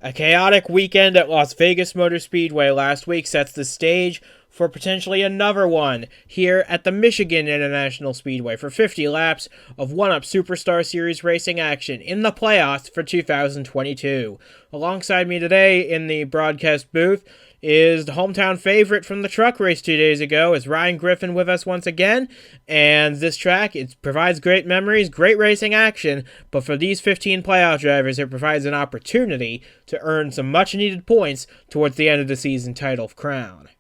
A chaotic weekend at Las Vegas Motor Speedway last week sets the stage for potentially another one here at the Michigan International Speedway for 50 laps of one-up Superstar Series racing action in the playoffs for 2022. Alongside me today in the broadcast booth is the hometown favorite from the truck race 2 days ago, is Ryan Griffin with us once again. And this track, it provides great memories, great racing action, but for these 15 playoff drivers, it provides an opportunity to earn some much-needed points towards the end of the season title crown.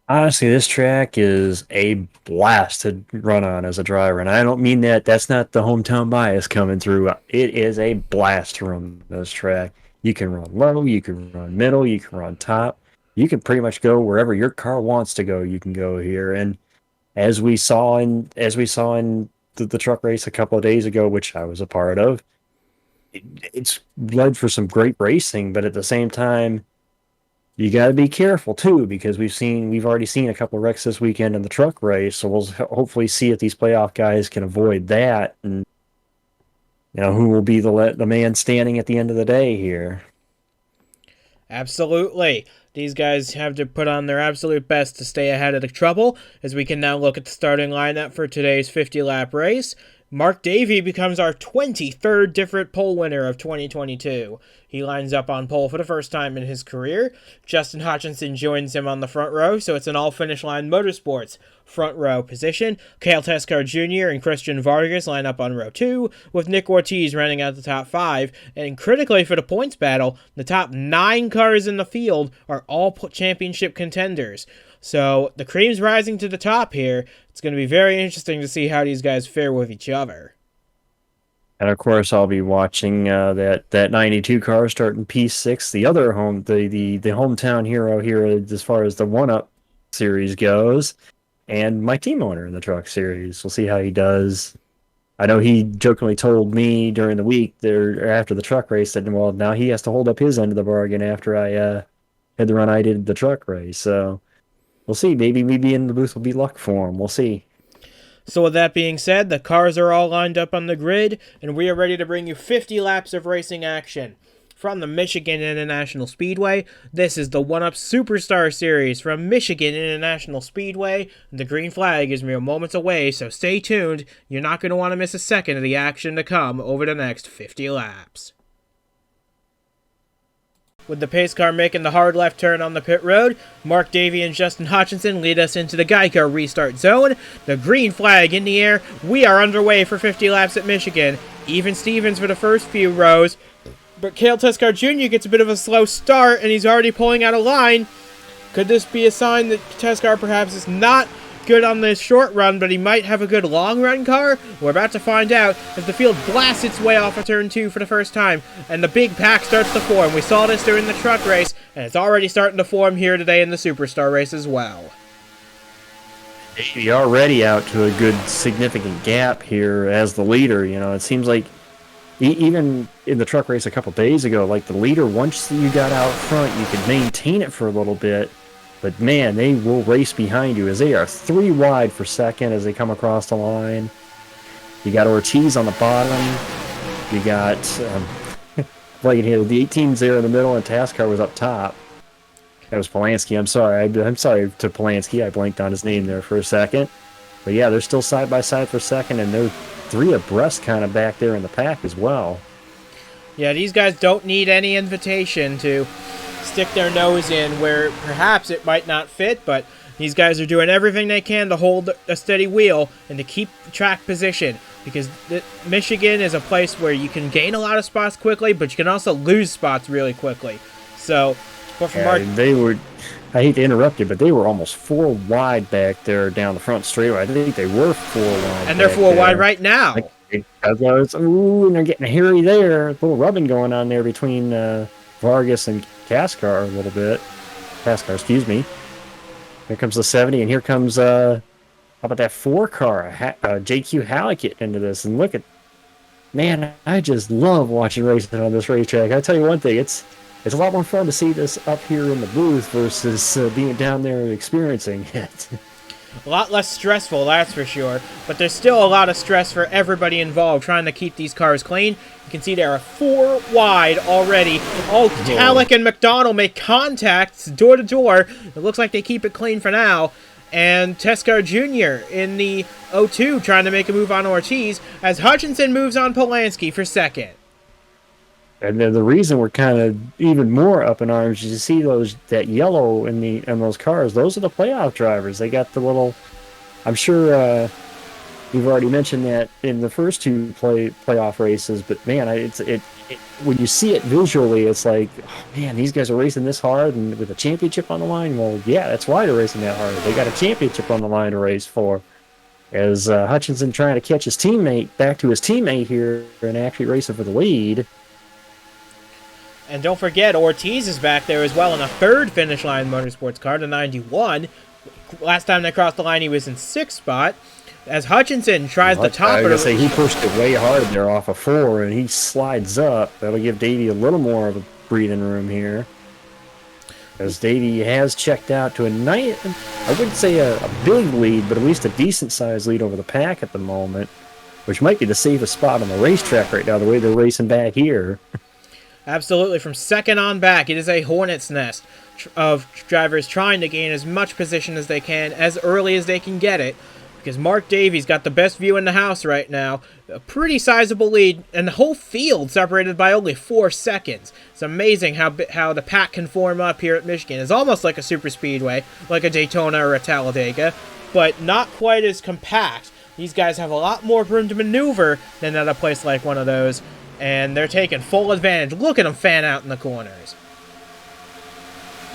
Honestly, this track is a blast to run on as a driver, and I don't mean that. That's not the hometown bias coming through. It is a blast to run this track. You can run low, you can run middle, you can run top. You can pretty much go wherever your car wants to go. You can go here, and as we saw in the truck race a couple of days ago, which I was a part of, it's led for some great racing, but at the same time you got to be careful too, because we've already seen a couple of wrecks this weekend in the truck race. So we'll hopefully see if these playoff guys can avoid that, and who will be the man standing at the end of the day here. Absolutely. These guys have to put on their absolute best to stay ahead of the trouble, as we can now look at the starting lineup for today's 50-lap race. Mark Davey becomes our 23rd different pole winner of 2022. He lines up on pole for the first time in his career. Justin Hutchinson joins him on the front row, so it's an all-finish line motorsports front row position. Cale Teskar Jr. and Christian Vargas line up on row 2, with Nick Ortiz running out the top 5. And critically for the points battle, the top 9 cars in the field are all championship contenders. So the cream's rising to the top here. It's going to be very interesting to see how these guys fare with each other. And of course, I'll be watching that 92 car starting P6, the other the hometown hero here as far as the one-up series goes, and my team owner in the truck series. We'll see how he does. I know he jokingly told me during the week there after the truck race that, well, now he has to hold up his end of the bargain after I had the run I did the truck race. So we'll see. Maybe me being in the booth will be luck for him. We'll see. So with that being said, the cars are all lined up on the grid, and we are ready to bring you 50 laps of racing action. From the Michigan International Speedway, this is the One-Up Superstar Series from Michigan International Speedway. The green flag is mere moments away, so stay tuned. You're not going to want to miss a second of the action to come over the next 50 laps. With the pace car making the hard left turn on the pit road, Mark Davey and Justin Hutchinson lead us into the Geico restart zone. The green flag in the air. We are underway for 50 laps at Michigan. Even Stevens for the first few rows. But Cale Teskar Jr. gets a bit of a slow start, and he's already pulling out a line. Could this be a sign that Teskar perhaps is not good on the short run, but he might have a good long run car? We're about to find out as the field blasts its way off of turn 2 for the first time, and the big pack starts to form. We saw this during the truck race, and it's already starting to form here today in the Superstar race as well. Davey already out to a good significant gap here as the leader. It seems like even in the truck race a couple days ago, like the leader, once you got out front, you could maintain it for a little bit. But man, they will race behind you as they are 3 wide for second as they come across the line. You got Ortiz on the bottom. You got like the 18's there in the middle, and Taskar was up top. That was Polanski. I'm sorry. I'm sorry to Polanski. I blanked on his name there for a second. But yeah, they're still side by side for second, and they're 3 abreast kind of back there in the pack as well. Yeah, these guys don't need any invitation to stick their nose in where perhaps it might not fit, but these guys are doing everything they can to hold a steady wheel and to keep track position, because Michigan is a place where you can gain a lot of spots quickly, but you can also lose spots really quickly. So, but from I hate to interrupt you, but they were almost 4 wide back there down the front straightaway. I think they were 4 wide. And they're 4 wide right now. And they're getting hairy there. A little rubbing going on there between Vargas and Kaskar a little bit. Kaskar, excuse me. Here comes the 70, and here comes, how about that 4 car? JQ Halleck getting into this. And look at, man, I just love watching racing on this racetrack. I tell you one thing, it's a lot more fun to see this up here in the booth versus being down there and experiencing it. A lot less stressful, that's for sure. But there's still a lot of stress for everybody involved trying to keep these cars clean. You can see there are 4 wide already. Oh, Talek and McDonald make contacts door to door. It looks like they keep it clean for now. And Tescar Jr. in the 0-2 trying to make a move on Ortiz as Hutchinson moves on Polanski for second. And then the reason we're kind of even more up in arms is you see that yellow in those cars. Those are the playoff drivers. They got the little. I'm sure you've already mentioned that in the first 2 playoff races, but man, when you see it visually, it's like, oh, man, these guys are racing this hard and with a championship on the line. Well, yeah, that's why they're racing that hard. They got a championship on the line to race for. As Hutchinson trying to catch his teammate back to his teammate here and actually racing for the lead. And don't forget, Ortiz is back there as well in a 3rd finish line motorsports car, the 91. Last time they crossed the line, he was in 6th spot. As Hutchinson tries the top. I was going to say, he pushed it way hard there off of 4, and he slides up. That'll give Davey a little more of a breathing room here. As Davey has checked out to a nice, I wouldn't say a big lead, but at least a decent-sized lead over the pack at the moment, which might be the safest spot on the racetrack right now, the way they're racing back here. Absolutely. From second on back, it is a hornet's nest of drivers trying to gain as much position as they can, as early as they can get it, because Mark Davies got the best view in the house right now. A pretty sizable lead, and the whole field separated by only 4 seconds. It's amazing how the pack can form up here at Michigan. It's almost like a super speedway, like a Daytona or a Talladega, but not quite as compact. These guys have a lot more room to maneuver than at a place like one of those. And they're taking full advantage. Look at them fan out in the corners.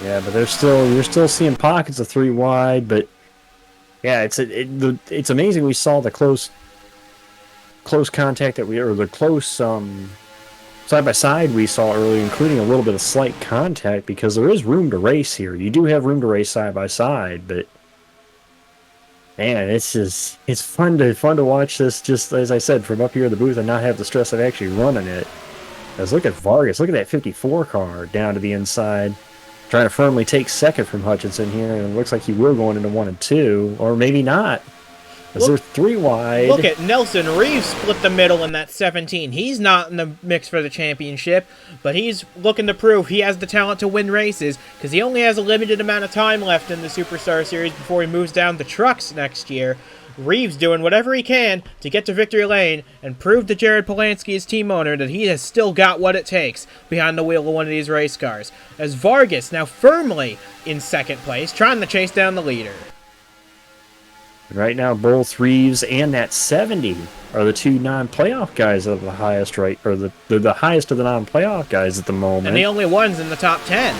Yeah, but you're still seeing pockets of 3 wide. But yeah, it's amazing. We saw the close contact the close side by side we saw earlier, including a little bit of slight contact because there is room to race here. You do have room to race side by side, but. Man, it's fun to watch this, just as I said, from up here in the booth and not have the stress of actually running it. As look at Vargas, look at that 54 car down to the inside, trying to firmly take second from Hutchinson here, and it looks like he will going into 1 and 2, or maybe not. As they're 3 wide. Look at Nelson Reeves split the middle in that 17. He's not in the mix for the championship, but he's looking to prove he has the talent to win races, because he only has a limited amount of time left in the Superstar Series before he moves down to trucks next year. Reeves doing whatever he can to get to victory lane and prove to Jared Polanski, his team owner, that he has still got what it takes behind the wheel of one of these race cars. As Vargas now firmly in 2nd place, trying to chase down the leader. Right now, both Reeves and that 70 are the 2 non-playoff guys of the highest they're the highest of the non-playoff guys at the moment. And the only ones in the top 10.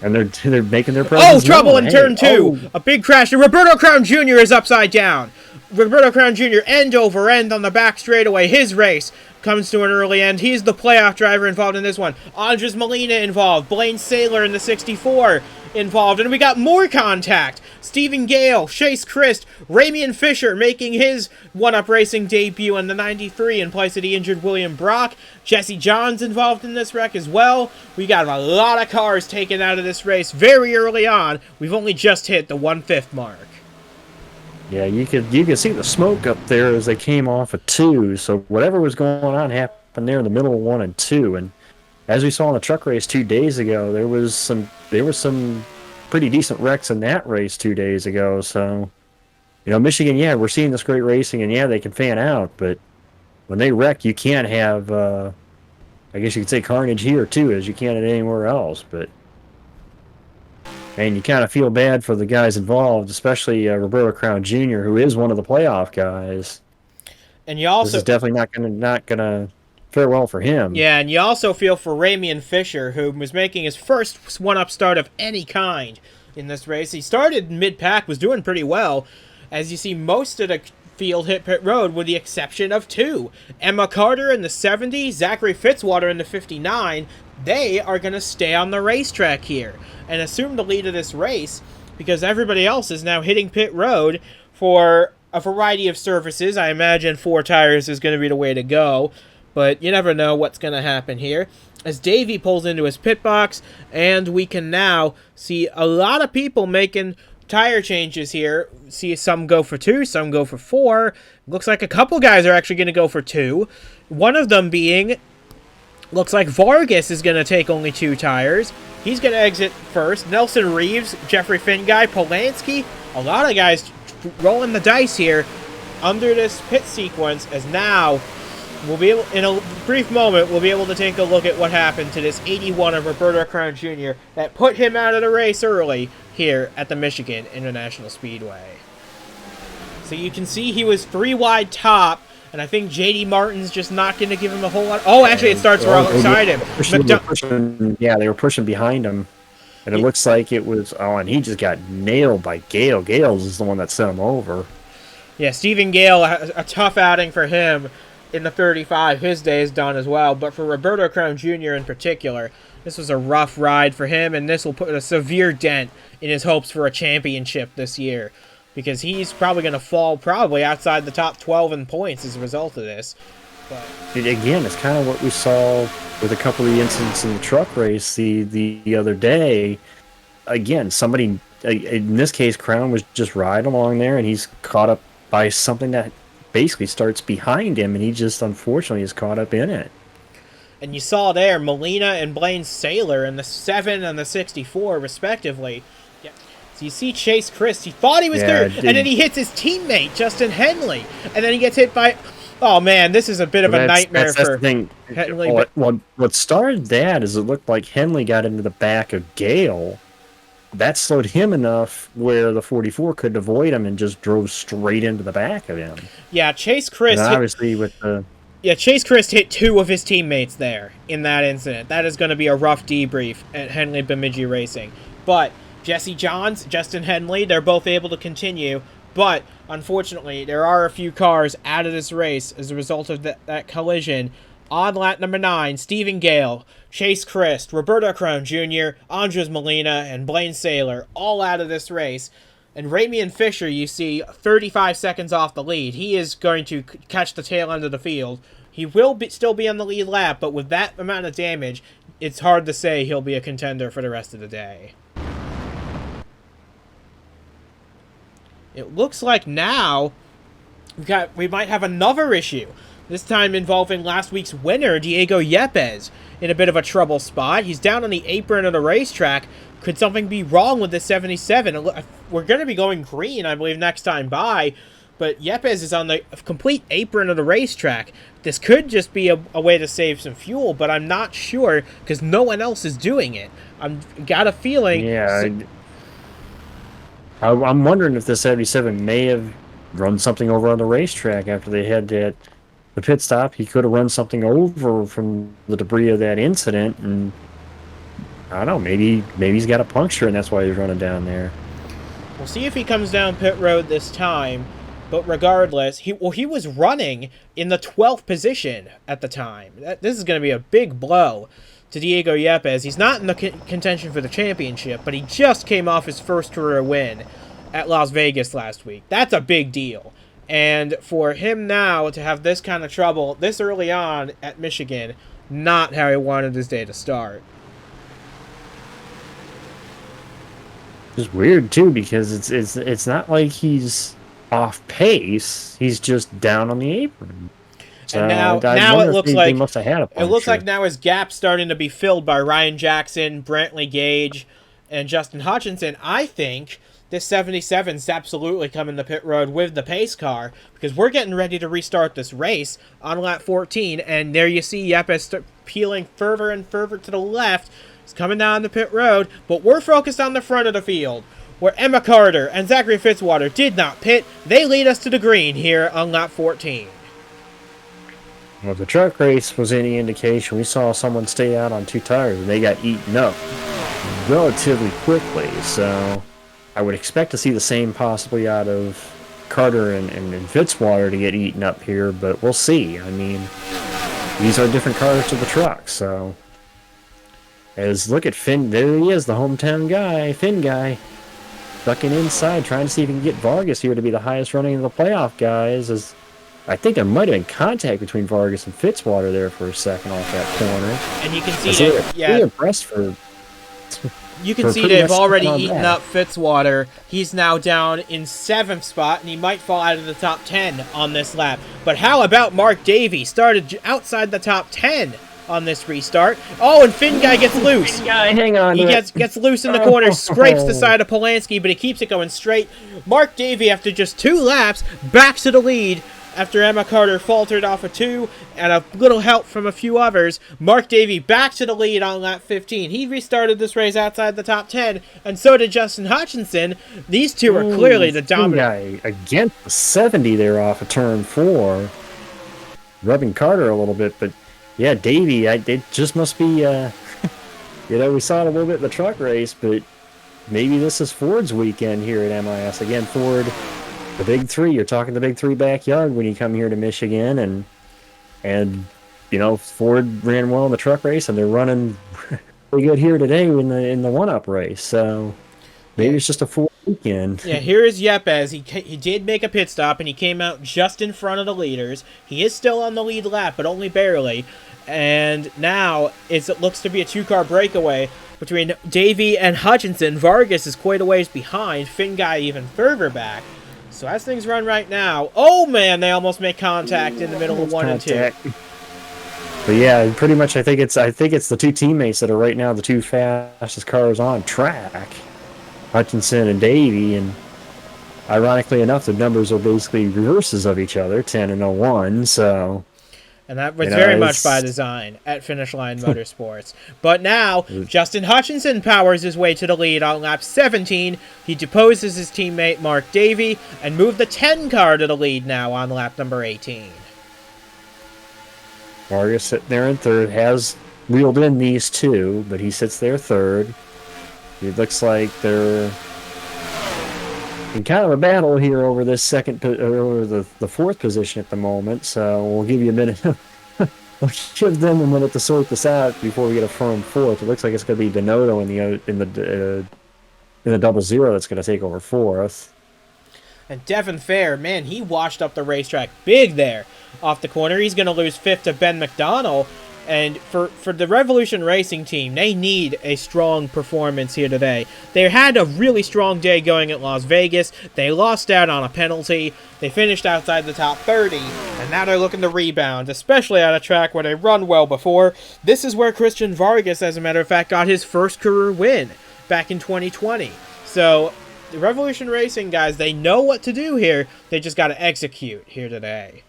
And they're making their presence. Oh, trouble in turn 2. A big crash, and Roberto Crown Jr. is upside down. Roberto Crown Jr. end over end on the back straightaway. His race comes to an early end. He's the playoff driver involved in this one. Andres Molina involved. Blaine Saylor in the 64 involved. And we got more contact. Stephen Gale, Chase Christ, Ramian Fisher making his one-up racing debut in the 93 in place of the injured William Brock. Jesse Johns involved in this wreck as well. We got a lot of cars taken out of this race very early on. We've only just hit the 1/5 mark. Yeah, you could see the smoke up there as they came off of 2. So whatever was going on happened there in the middle of 1 and 2. And as we saw in the truck race 2 days ago, there were some pretty decent wrecks in that race 2 days ago. So, Michigan, yeah, we're seeing this great racing, and yeah, they can fan out, but when they wreck, you can't have, I guess you could say carnage here too, as you can at anywhere else. But and you kind of feel bad for the guys involved, especially Roberto Crown Jr., who is one of the playoff guys. And you also this is definitely not gonna fare well for him. Yeah, and you also feel for Ramian Fisher, who was making his first one-up start of any kind in this race. He started mid-pack, was doing pretty well. As you see, most of the field hit pit road with the exception of 2. Emma Carter in the 70, Zachary Fitzwater in the 59. They are going to stay on the racetrack here and assume the lead of this race because everybody else is now hitting pit road for a variety of services. I imagine 4 tires is going to be the way to go, but you never know what's going to happen here. As Davey pulls into his pit box, and we can now see a lot of people making tire changes here. See some go for 2, some go for 4. Looks like a couple guys are actually going to go for 2. One of them being, looks like Vargas is going to take only 2 tires. He's going to exit first. Nelson Reeves, Jeffrey Finguy, Polanski, a lot of guys rolling the dice here under this pit sequence, as now we'll be able, in a brief moment, we'll be able to take a look at what happened to this 81 of Roberto Crown Jr. that put him out of the race early here at the Michigan International Speedway. So you can see he was 3 wide top, and I think J.D. Martin's just not going to give him a whole lot. Oh, actually, it starts right alongside him. Yeah, they were pushing behind him. And it looks like it was, and he just got nailed by Gale. Gales is the one that sent him over. Yeah, Stephen Gale, a tough outing for him in the 35. His day is done as well. But for Roberto Crown Jr. in particular, this was a rough ride for him, and this will put a severe dent in his hopes for a championship this year, because he's probably going to fall outside the top 12 in points as a result of this. But again, it's kind of what we saw with a couple of the incidents in the truck race the other day. Again, somebody, in this case, Crown was just riding along there, and he's caught up by something that basically starts behind him, and he just unfortunately is caught up in it. And you saw there Molina and Blaine Saylor in the 7 and the 64, respectively. Yeah. So you see Chase Christ, he thought he was through, and then he hits his teammate, Justin Henley, and then he gets hit by... Oh, man, this is a bit of a nightmare for Henley. Well, what started that is it looked like Henley got into the back of Gale. That slowed him enough where the 44 couldn't avoid him and just drove straight into the back of him. Yeah, Chase Christ... obviously with the... Yeah, Chase Christ hit 2 of his teammates there in that incident. That is going to be a rough debrief at Henley Bemidji Racing. But Jesse Johns, Justin Henley, they're both able to continue. But, unfortunately, there are a few cars out of this race as a result of that collision. On lap number 9, Stephen Gale, Chase Christ, Roberto Crown Jr., Andres Molina, and Blaine Saylor, all out of this race. And Ramian Fisher, you see, 35 seconds off the lead. He is going to catch the tail end of the field. He will still be on the lead lap, but with that amount of damage, it's hard to say he'll be a contender for the rest of the day. It looks like now we might have another issue. This time involving last week's winner, Diego Yepez, in a bit of a trouble spot. He's down on the apron of the racetrack. Could something be wrong with this 77? We're going to be going green, I believe, next time by. But Yepez is on the complete apron of the racetrack. This could just be a way to save some fuel, but I'm not sure because no one else is doing it. I've got a feeling... Yeah, I'm wondering if the 77 may have run something over on the racetrack after they had the pit stop. He could have run something over from the debris of that incident, and I don't know, maybe he's got a puncture and that's why he's running down there. We'll see if he comes down pit road this time, but regardless, he was running in the 12th position at the time. This is going to be a big blow to Diego Yepez. He's not in the contention for the championship, but he just came off his first career win at Las Vegas last week. That's a big deal. And for him now to have this kind of trouble this early on at Michigan, not how he wanted his day to start. It's weird too because it's not like he's off pace. He's just down on the apron. So and now it looks like must have had a puncture. It looks like now his gap's starting to be filled by Ryan Jackson, Brantley Gage, and Justin Hutchinson. I think this 77's absolutely coming to pit road with the pace car because we're getting ready to restart this race on lap 14, and there you see Yepez peeling further and further to the left. He's coming down the pit road, but we're focused on the front of the field, where Emma Carter and Zachary Fitzwater did not pit. They lead us to the green here on lap 14. Well, if the truck race was any indication, we saw someone stay out on 2 tires and they got eaten up relatively quickly. So I would expect to see the same possibly out of Carter and Fitzwater to get eaten up here, but we'll see. I mean, these are different cars to the truck, so... Look at Finn, there he is, the hometown guy, Finn guy, ducking inside, trying to see if he can get Vargas here to be the highest running of the playoff guys. I think there might have been contact between Vargas and Fitzwater there for a second off that corner. And you can see it, yeah. Really impressed for You can We're see pretty they've much already on eaten that. up Fitzwater. He's now down in 7th spot, and he might fall out of the top 10 on this lap. But how about Mark Davey? Started outside the top 10 on this restart. Oh, and Finn Guy gets loose. Guy, hang on. He gets loose in the corner, scrapes the side of Polanski, but he keeps it going straight. Mark Davey, after just 2 laps, back to the lead. After Emma Carter faltered off a 2 and a little help from a few others, Mark Davey back to the lead on lap 15. He restarted this race outside the top 10, and so did Justin Hutchinson. These two are clearly the dominant. Guy against the 70 there off of turn 4, rubbing Carter a little bit, but yeah, Davey, it just must be, we saw it a little bit in the truck race, but maybe this is Ford's weekend here at MIS. Again, Ford, the big 3, you're talking the big 3 backyard when you come here to Michigan, and Ford ran well in the truck race, and they're running pretty good here today in the one-up race, so maybe it's just a Ford weekend. Yeah, here is Yepez. He did make a pit stop, and he came out just in front of the leaders. He is still on the lead lap, but only barely. And now it looks to be a 2-car breakaway between Davey and Hutchinson. Vargas is quite a ways behind. Finn Guy even further back. So as things run right now, oh man, they almost make contact in the middle of 1 and 2. But yeah, pretty much I think it's the 2 teammates that are right now the 2 fastest cars on track, Hutchinson and Davey, and ironically enough, the numbers are basically reverses of each other, 10 and 01. So. And that was very much by design at Finish Line Motorsports. But now, Justin Hutchinson powers his way to the lead on lap 17. He deposes his teammate Mark Davey and moved the 10 car to the lead now on lap number 18. Vargas sitting there in 3rd, has reeled in these 2, but he sits there 3rd. It looks like they're in kind of a battle here over this over the 4th position at the moment, so we'll give you a minute. We'll give them a minute to sort this out before we get a firm 4th. It looks like it's going to be Donotto in the 00 that's going to take over 4th. And Devin Fair, man, he washed up the racetrack big there off the corner. He's going to lose 5th to Ben McDonnell. And for the Revolution Racing team, they need a strong performance here today. They had a really strong day going at Las Vegas. They lost out on a penalty. They finished outside the top 30. And now they're looking to rebound, especially on a track where they run well before. This is where Christian Vargas, as a matter of fact, got his first career win back in 2020. So the Revolution Racing guys, they know what to do here. They just got to execute here today.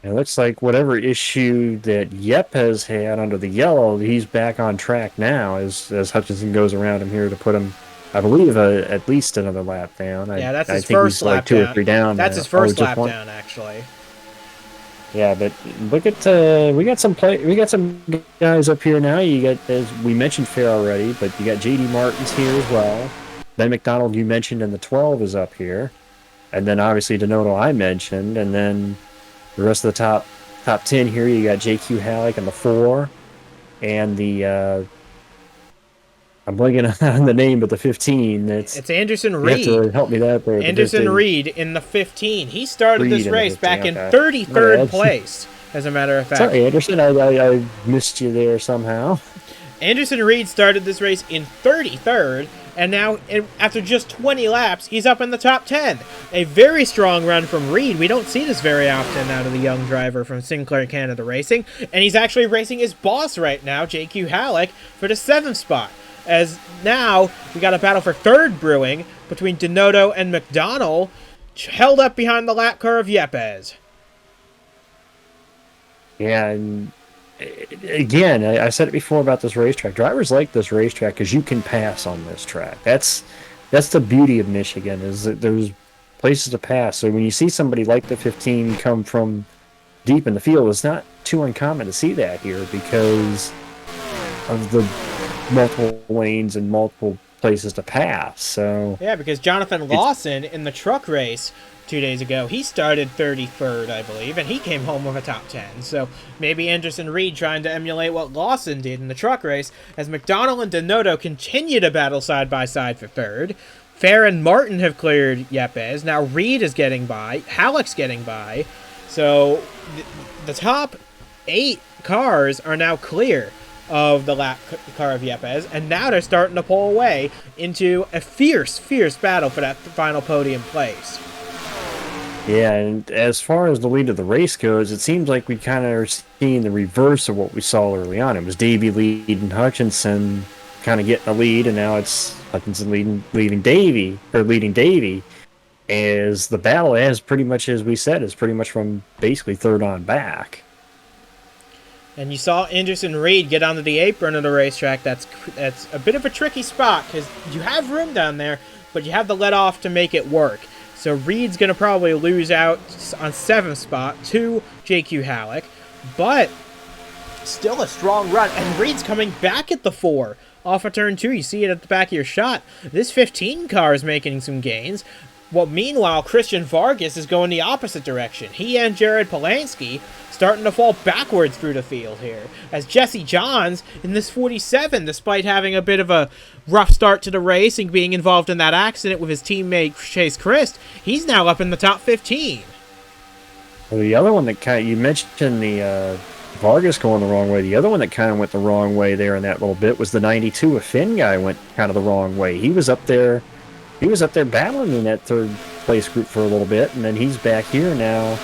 It looks like whatever issue that Yepez had under the yellow, he's back on track now as Hutchinson goes around him here to put him, I believe, at least another lap down. Yeah, that's his think first he's lap like 2 down. or 3 down. That's his first lap down, actually. Yeah, but look at we got some guys up here now. You got, as we mentioned, Fair already, but you got JD Martin's here as well. Ben McDonald, you mentioned, in the 12 is up here, and then obviously Donotto I mentioned, and then the rest of the top 10 here, you got JQ Halleck in the 4, and the I'm blanking on the name, but the 15. It's Anderson Reed. You have to help me that there. Anderson Reed in the 15. He started this race back in 33rd place, as a matter of fact. Sorry, Anderson, I missed you there somehow. Anderson Reed started this race in 33rd, and now, after just 20 laps, he's up in the top 10. A very strong run from Reed. We don't see this very often out of the young driver from Sinclair Canada Racing, and he's actually racing his boss right now, JQ Halleck, for the 7th spot. As now, we got a battle for 3rd brewing between Donotto and McDonnell, held up behind the lap car of Yepez. Yeah, and again, I said it before about this racetrack. Drivers like this racetrack because you can pass on this track. That's the beauty of Michigan, is that there's places to pass. So when you see somebody like the 15 come from deep in the field, it's not too uncommon to see that here because of the multiple lanes and multiple places to pass. So yeah, because Jonathan Lawson in the truck race 2 days ago, he started 33rd, I believe, and he came home with a top 10. So maybe Anderson Reed trying to emulate what Lawson did in the truck race, as McDonnell and Donotto continue to battle side by side for 3rd. Fair and Martin have cleared Yepez. Now Reed is getting by. Halleck's getting by. So the top 8 cars are now clear of the lap car of Yepez, and now they're starting to pull away into a fierce battle for that final podium place. Yeah, and as far as the lead of the race goes, it seems like we kind of are seeing the reverse of what we saw early on. It was Davey leading Hutchinson, kind of getting the lead, and now it's Hutchinson leading Davey. As the battle, as pretty much as we said, is pretty much from basically third on back. And you saw Anderson Reed get onto the apron of the racetrack. That's a bit of a tricky spot because you have room down there, but you have the let off to make it work. So Reed's going to probably lose out on 7th spot to JQ Halleck, but still a strong run. And Reed's coming back at the 4 off of turn 2. You see it at the back of your shot. This 15 car is making some gains. Well, meanwhile, Christian Vargas is going the opposite direction. He and Jared Polanski starting to fall backwards through the field here. As Jesse Johns in this 47, despite having a bit of a rough start to the race and being involved in that accident with his teammate Chase Christ, he's now up in the top 15. Well, the other one that you mentioned the Vargas going the wrong way. The other one that kind of went the wrong way there in that little bit was the 92. A Finn guy went kind of the wrong way. He was up there battling in that third place group for a little bit, and then he's back here now,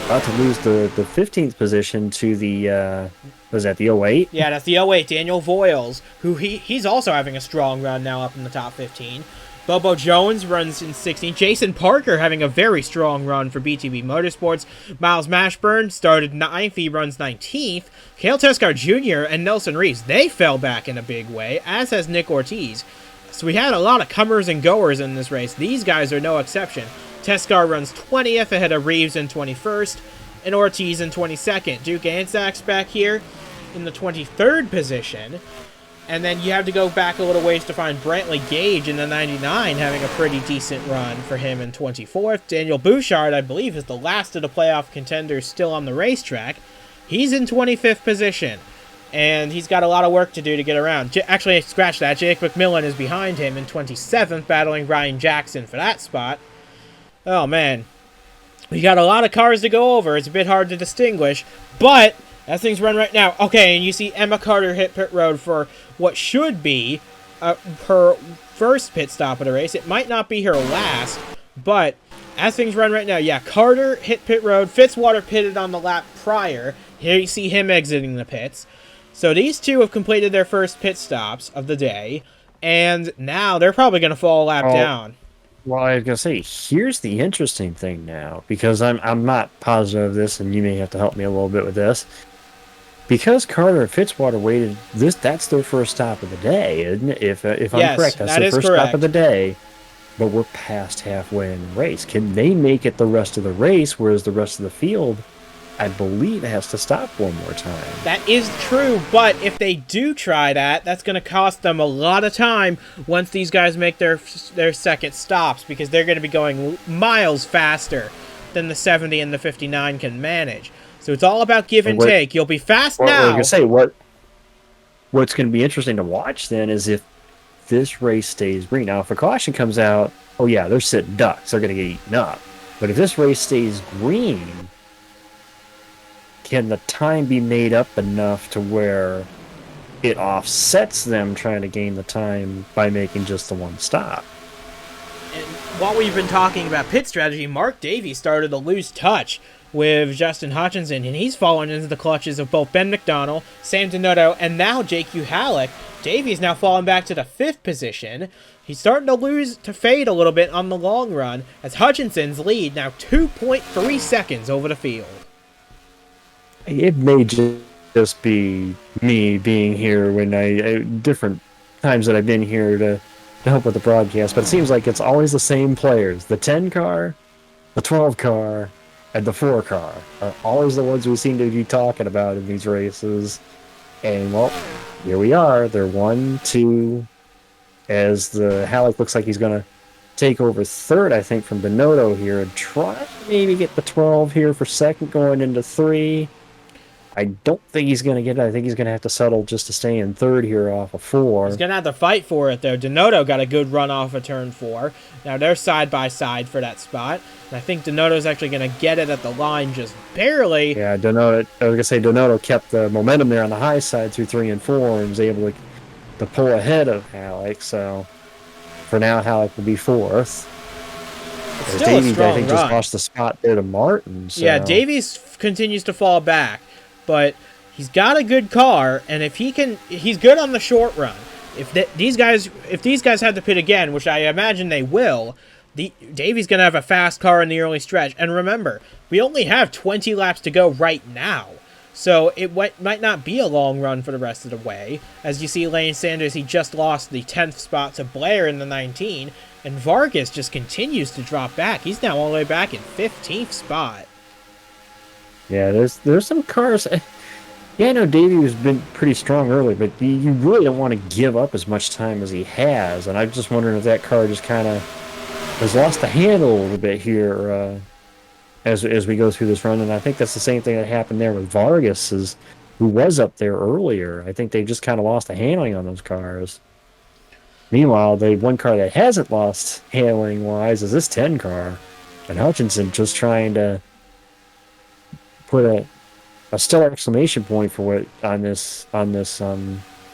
about to lose the 15th position to the, was that the 08? Yeah, that's the 08, Daniel Voiles, who he's also having a strong run now up in the top 15. Bobo Jones runs in 16. Jason Parker having a very strong run for BTB Motorsports. Miles Mashburn started 9th. He runs 19th. Cale Tescar Jr. and Nelson Reeves, they fell back in a big way, as has Nick Ortiz. So we had a lot of comers and goers in this race. These guys are no exception. Tescar runs 20th ahead of Reeves in 21st and Ortiz in 22nd. Duke Ansack's back here in the 23rd position. And then you have to go back a little ways to find Brantley Gage in the 99 having a pretty decent run for him in 24th. Daniel Bouchard, I believe, is the last of the playoff contenders still on the racetrack. He's in 25th position. And he's got a lot of work to do to get around. Actually, scratch that. Jake McMillan is behind him in 27th, battling Ryan Jackson for that spot. Oh, man. We got a lot of cars to go over. It's a bit hard to distinguish. But, as things run right now. Okay, and you see Emma Carter hit pit road for what should be her first pit stop of the race. It might not be her last. But, as things run right now, yeah, Carter hit pit road. Fitzwater pitted on the lap prior. Here you see him exiting the pits. So these two have completed their first pit stops of the day, and now they're probably going to fall a lap down. Well, I was going to say, here's the interesting thing now, because I'm not positive of this, and you may have to help me a little bit with this. Because Carter and Fitzwater waited, that's their first stop of the day, isn't it? If I'm correct, that's their first stop of the day. But we're past halfway in the race. Can they make it the rest of the race, whereas the rest of the field, I believe, has to stop one more time? That is true, but if they do try that, that's going to cost them a lot of time once these guys make their second stops, because they're going to be going miles faster than the 70 and the 59 can manage. So it's all about give and take. You'll be fast now. I was going to say, what's going to be interesting to watch then is if this race stays green. Now, if a caution comes out, oh yeah, they're sitting ducks. They're going to get eaten up. But if this race stays green, can the time be made up enough to where it offsets them trying to gain the time by making just the one stop? And while we've been talking about pit strategy, Mark Davies started to lose touch with Justin Hutchinson, and he's fallen into the clutches of both Ben McDonnell, Sam Donotto, and now JQ Halleck. Davies now falling back to the 5th position. He's starting to fade a little bit on the long run, as Hutchinson's lead now 2.3 seconds over the field. It may just be me being here when different times that I've been here to help with the broadcast, but it seems like it's always the same players. The 10 car, the 12 car, and the 4 car are always the ones we seem to be talking about in these races. And, well, here we are. They're 1, 2, as the Halleck looks like he's going to take over 3rd, I think, from Donotto here, and try to maybe get the 12 here for 2nd going into 3. I don't think he's going to get it. I think he's going to have to settle just to stay in third here off of He's 4. going to have to fight for it, though. Denoto got a good run off of turn 4. Now they're side by side for that spot. And I think Denoto's actually going to get it at the line just barely. Yeah, Donato. I was going to say Donato kept the momentum there on the high side through 3 and 4 and was able to pull ahead of Halleck. So for now, Halleck will be 4th. It's still a strong I think, run. just lost the spot there to Martin. So. Yeah, Davies continues to fall back, but he's got a good car, and if he's good on the short run. If these guys have to pit again, which I imagine they will, Davies gonna have a fast car in the early stretch. And remember, we only have 20 laps to go right now, so it might not be a long run for the rest of the way. As you see, Lane Sanders, he just lost the 10th spot to Blair in the 19. And Vargas just continues to drop back. He's now all the way back in 15th spot. Yeah, there's some cars. Yeah, I know Davey has been pretty strong early, but you really don't want to give up as much time as he has. And I'm just wondering if that car just kind of has lost the handle a little bit here as we go through this run. And I think that's the same thing that happened there with Vargas, who was up there earlier. I think they just kind of lost the handling on those cars. Meanwhile, the one car that hasn't lost handling-wise is this 10 car. And Hutchinson just trying to put a stellar exclamation point for what on this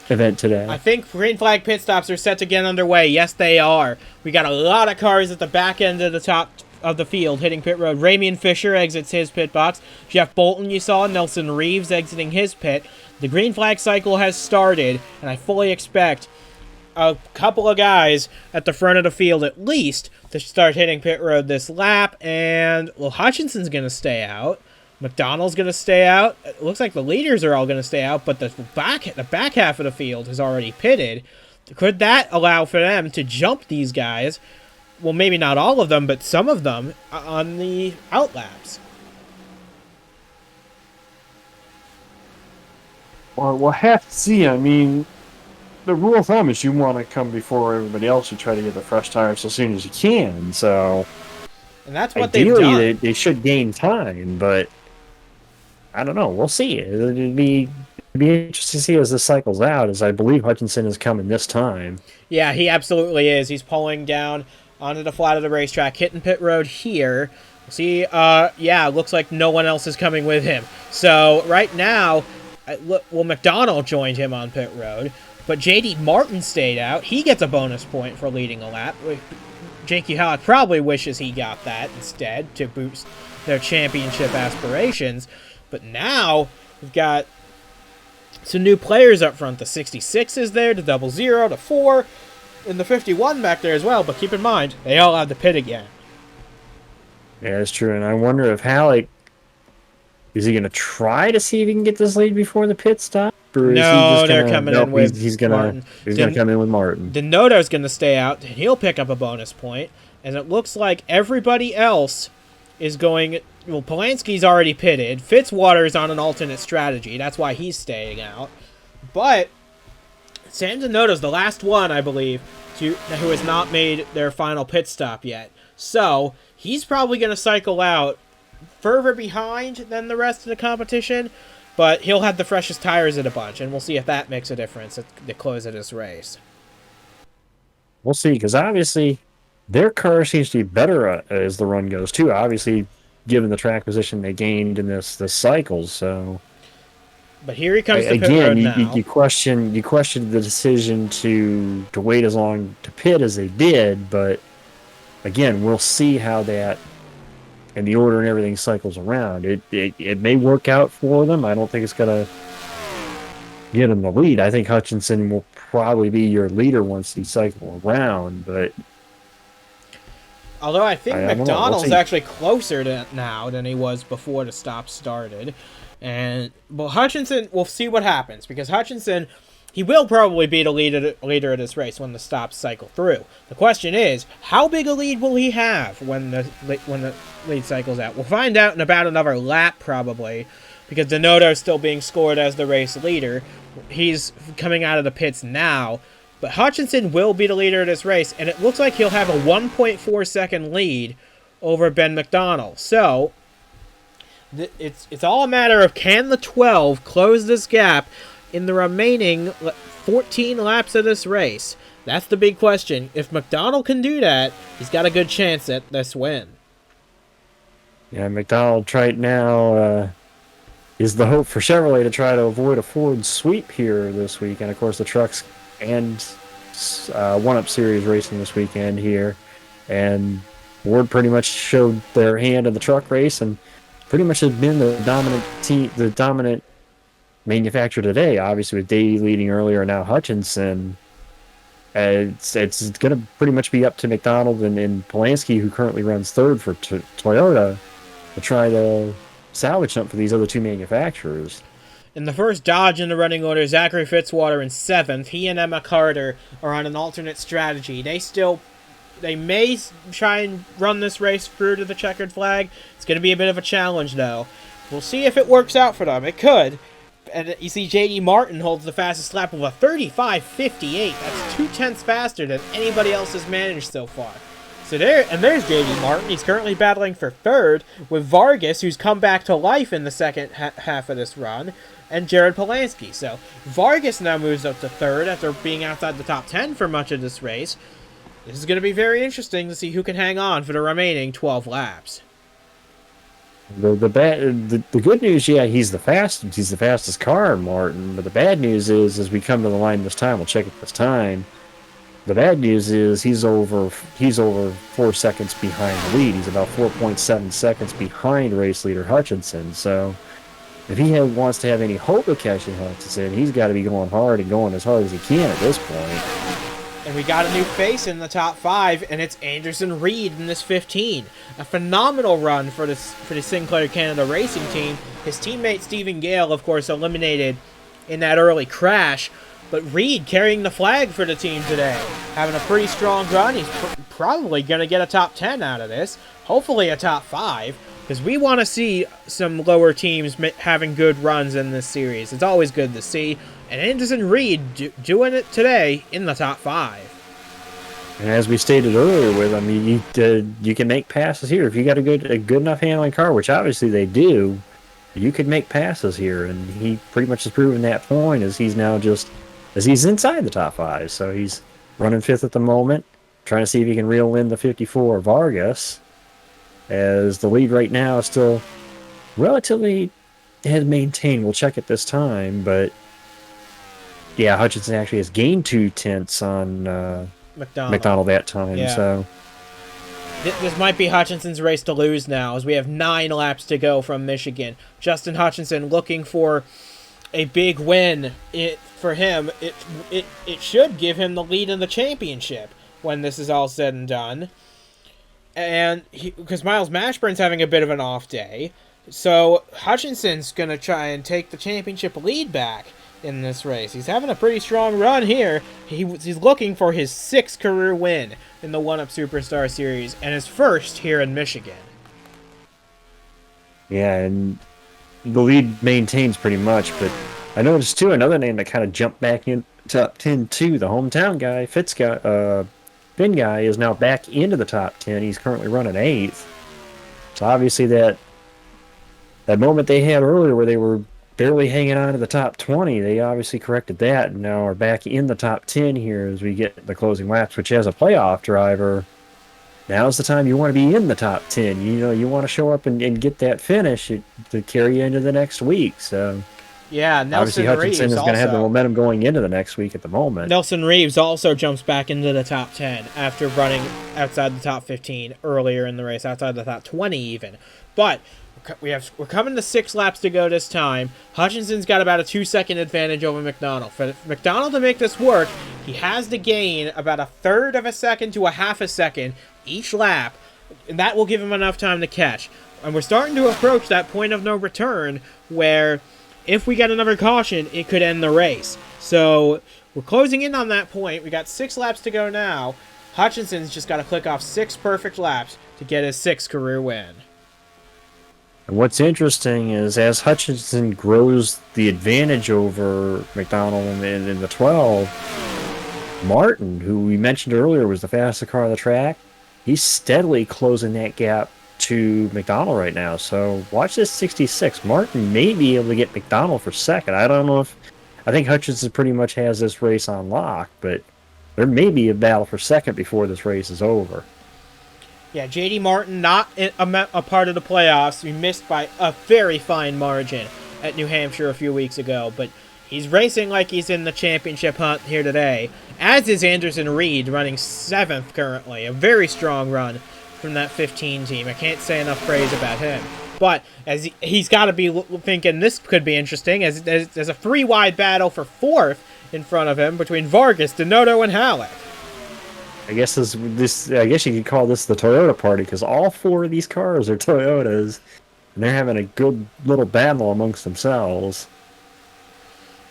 event today. I think green flag pit stops are set to get underway. Yes, they are. We got a lot of cars at the back end of the top of the field hitting pit road. Ramian Fisher exits his pit box. Jeff Bolton, you saw. Nelson Reeves exiting his pit. The green flag cycle has started, and I fully expect a couple of guys at the front of the field at least to start hitting pit road this lap. And, well, Hutchinson's going to stay out. McDonald's going to stay out. It looks like the leaders are all going to stay out, but the back half of the field has already pitted. Could that allow for them to jump these guys? Well, maybe not all of them, but some of them on the out laps. Well, we'll have to see. I mean, the rule of thumb is you want to come before everybody else. You try to get the fresh tires as soon as you can. So, and that's what they've done. They should gain time, but I don't know. We'll see. It'd be interesting to see as this cycles out, as I believe Hutchinson is coming this time. Yeah, he absolutely is. He's pulling down onto the flat of the racetrack, hitting pit road here. See, yeah, looks like no one else is coming with him. So right now, McDonald joined him on pit road, but J.D. Martin stayed out. He gets a bonus point for leading a lap. Jakey Halleck probably wishes he got that instead to boost their championship aspirations. But now we've got some new players up front. The 66 is there, the 00, the 4, and the 51 back there as well. But keep in mind, they all have the pit again. Yeah, that's true. And I wonder if Halleck, is he going to try to see if he can get this lead before the pit stop? Or no, they're coming in with he's going to come in with Martin. Denoto's going to stay out. He'll pick up a bonus point. And it looks like everybody else is going... Well, Polanski's already pitted. Fitzwater's on an alternate strategy. That's why he's staying out. But Sam Denoto's the last one, I believe, who has not made their final pit stop yet. So he's probably going to cycle out further behind than the rest of the competition, but he'll have the freshest tires in a bunch, and we'll see if that makes a difference at the close of this race. We'll see, because obviously their car seems to be better as the run goes, too. Obviously, given the track position they gained in this cycle, so. But here he comes to pit road now. You question the decision to wait as long to pit as they did, but again, we'll see how that and the order and everything cycles around. It may work out for them. I don't think it's gonna get them the lead. I think Hutchinson will probably be your leader once he cycle around, but. Although I think McDonald's actually closer now than he was before the stop started. And well, Hutchinson, we'll see what happens, because Hutchinson, he will probably be the leader of this race when the stops cycle through. The question is, how big a lead will he have when the lead cycles out? We'll find out in about another lap probably, because Denoto is still being scored as the race leader. He's coming out of the pits now. But Hutchinson will be the leader of this race, and it looks like he'll have a 1.4 second lead over Ben McDonald. So, It's all a matter of, can the 12 close this gap in the remaining 14 laps of this race? That's the big question. If McDonald can do that, he's got a good chance at this win. Yeah, McDonald right now is the hope for Chevrolet to try to avoid a Ford sweep here this week. And, of course, the trucks and 1-Up Series racing this weekend here. And Ford pretty much showed their hand in the truck race and pretty much has been the dominant team, the dominant manufacturer today. Obviously, with Davey leading earlier, now Hutchinson. It's going to pretty much be up to McDonald and Polanski, who currently runs third for Toyota, to try to salvage something for these other two manufacturers. In the first Dodge in the running order, Zachary Fitzwater in 7th. He and Emma Carter are on an alternate strategy. They may try and run this race through to the checkered flag. It's going to be a bit of a challenge, though. We'll see if it works out for them. It could. And you see J.D. Martin holds the fastest lap of a 35.58. That's 0.2 faster than anybody else has managed so far. So there's J.D. Martin. He's currently battling for third with Vargas, who's come back to life in the second half of this run, and Jared Polanski. So Vargas now moves up to third after being outside the top 10 for much of this race. This is going to be very interesting to see who can hang on for the remaining 12 laps. The good news, yeah, he's the fastest car, Martin. But the bad news is, as we come to the line this time, we'll check it this time. The bad news is he's over 4 seconds behind the lead. He's about 4.7 seconds behind race leader Hutchinson. So if he wants to have any hope of catching Hutchinson, he's got to be going hard and going as hard as he can at this point. And we got a new face in the top 5, and it's Anderson Reed in this 15. A phenomenal run for the Sinclair Canada Racing team. His teammate Stephen Gale, of course, eliminated in that early crash. But Reed carrying the flag for the team today. Having a pretty strong run. He's probably going to get a top 10 out of this. Hopefully a top 5. Because we want to see some lower teams having good runs in this series. It's always good to see. And Anderson Reed doing it today in the top 5. And as we stated earlier with him, you can make passes here. If you got a good enough handling car, which obviously they do, you could make passes here. And he pretty much has proven that point as he's inside the top 5. So he's running 5th at the moment, trying to see if he can reel in the 54 Vargas. As the lead right now is still relatively has maintained. We'll check it this time, but yeah, Hutchinson actually has gained 0.2 on McDonald that time. Yeah. So this might be Hutchinson's race to lose now, as we have 9 laps to go from Michigan. Justin Hutchinson looking for a big win. For him, it should give him the lead in the championship when this is all said and done. And because Miles Mashburn's having a bit of an off day, so Hutchinson's going to try and take the championship lead back in this race. He's having a pretty strong run here. He's looking for his 6th career win in the 1-Up Superstar Series, and his first here in Michigan. Yeah, and the lead maintains pretty much, but I noticed too another name that kind of jumped back in top 10 too. The hometown guy, Finn guy, is now back into the top 10. He's currently running 8th. So obviously that moment they had earlier where they were barely hanging on to the top 20, they obviously corrected that and now are back in the top 10 here as we get the closing laps, which as a playoff driver, now's the time you want to be in the top 10. You want to show up and get that finish to carry you into the next week. So yeah, Nelson obviously Hutchinson Reeves is going to have the momentum going into the next week at the moment. Nelson Reeves also jumps back into the top 10 after running outside the top 15 earlier in the race, outside the top 20 even. But we're coming to 6 laps to go this time. Hutchinson's got about a 2-second advantage over McDonald. For McDonald to make this work, he has to gain about 1/3 of a second to 1/2 a second each lap, and that will give him enough time to catch. And we're starting to approach that point of no return where if we get another caution, it could end the race. So we're closing in on that point. We got 6 laps to go now. Hutchinson's just got to click off 6 perfect laps to get his 6th career win. And what's interesting is as Hutchinson grows the advantage over McDonald in the 12, Martin, who we mentioned earlier was the fastest car on the track, he's steadily closing that gap to McDonald right now. So watch this 66. Martin may be able to get McDonald for second. I don't know if I think Hutchinson pretty much has this race on lock, but there may be a battle for second before this race is over. Yeah, J.D. Martin not a part of the playoffs. He missed by a very fine margin at New Hampshire a few weeks ago, but he's racing like he's in the championship hunt here today, as is Anderson Reed, running 7th currently. A very strong run from that 15 team. I can't say enough praise about him. But as he's got to be thinking this could be interesting, as there's a 3-wide battle for 4th in front of him between Vargas, Denoto, and Halleck. I guess I guess you could call this the Toyota party, because all 4 of these cars are Toyotas, and they're having a good little battle amongst themselves.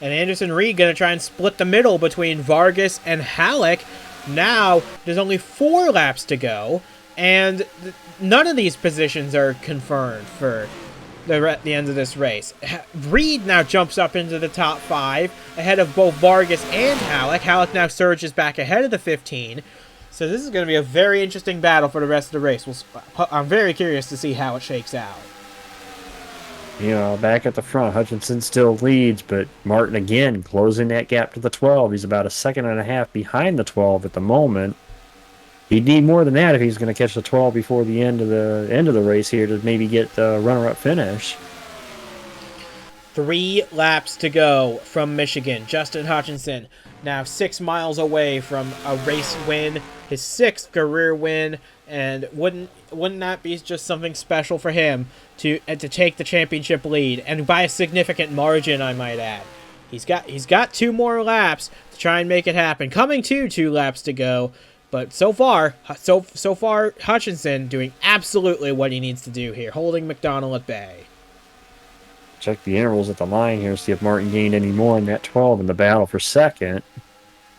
And Anderson Reed going to try and split the middle between Vargas and Halleck. Now, there's only 4 laps to go, and none of these positions are confirmed for the end of this race. Reed now jumps up into the top 5, ahead of both Vargas and Halleck. Halleck now surges back ahead of the 15. So this is going to be a very interesting battle for the rest of the race. I'm very curious to see how it shakes out. You know, back at the front, Hutchinson still leads, but Martin again closing that gap to the 12. He's about a second and a half behind the 12 at the moment. He'd need more than that if he's going to catch the 12 before the end of the race here to maybe get the runner-up finish. 3 laps to go from Michigan. Justin Hutchinson now 6 miles away from a race win, his 6th career win, and wouldn't that be just something special for him to take the championship lead, and by a significant margin, I might add. He's got 2 more laps to try and make it happen. Coming to 2 laps to go, but so far Hutchinson doing absolutely what he needs to do here, holding McDonald at bay. Check the intervals at the line here, see if Martin gained any more in that 12 in the battle for second.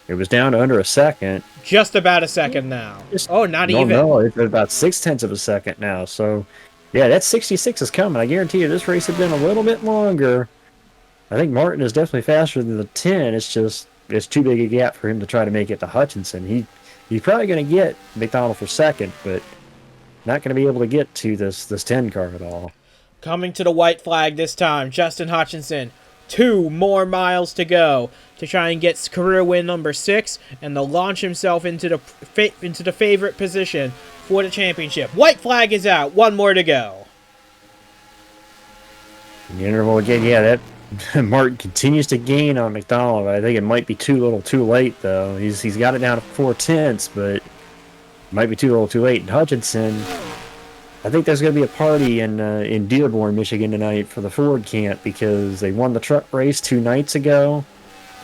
It was down to under a second. Just about a second now. Not even. No, it's about 0.6 of a second now. So, yeah, that 66 is coming. I guarantee you this race had been a little bit longer. I think Martin is definitely faster than the 10. It's too big a gap for him to try to make it to Hutchinson. He's probably going to get McDonald for second, but not going to be able to get to this 10 car at all. Coming to the white flag this time, Justin Hutchinson. 2 more miles to go to try and get career win number 6 and to launch himself into the favorite position for the championship. White flag is out. 1 more to go. The interval again, yeah, that Martin continues to gain on McDonald. I think it might be too late though. He's got it down to 0.4, but it might be too late. And Hutchinson, I think there's going to be a party in Dearborn, Michigan tonight for the Ford camp because they won the truck race 2 nights ago.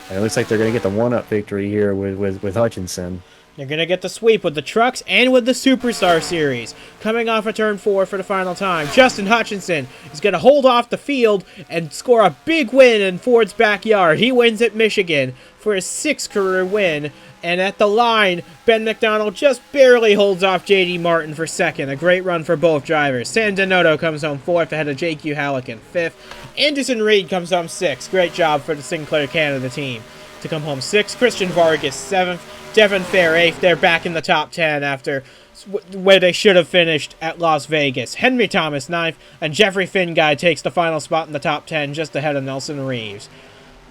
And it looks like they're going to get the 1-up victory here with Hutchinson. They're going to get the sweep with the trucks and with the Superstar Series. Coming off of turn 4 for the final time, Justin Hutchinson is going to hold off the field and score a big win in Ford's backyard. He wins at Michigan for his 6th career win. And at the line, Ben McDonald just barely holds off J.D. Martin for second. A great run for both drivers. Sam Denoto comes home 4th ahead of J.Q. Halleck in 5th. Anderson Reed comes home 6th. Great job for the Sinclair Canada team to come home 6th. Christian Vargas 7th. Devin Fair 8th. They're back in the top 10 after where they should have finished at Las Vegas. Henry Thomas 9th. And Jeffrey Finguy takes the final spot in the top 10 just ahead of Nelson Reeves.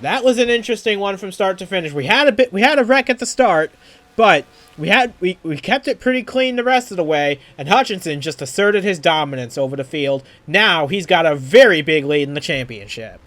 That was an interesting one from start to finish. We had a wreck at the start, but we kept it pretty clean the rest of the way, and Hutchinson just asserted his dominance over the field. Now he's got a very big lead in the championship.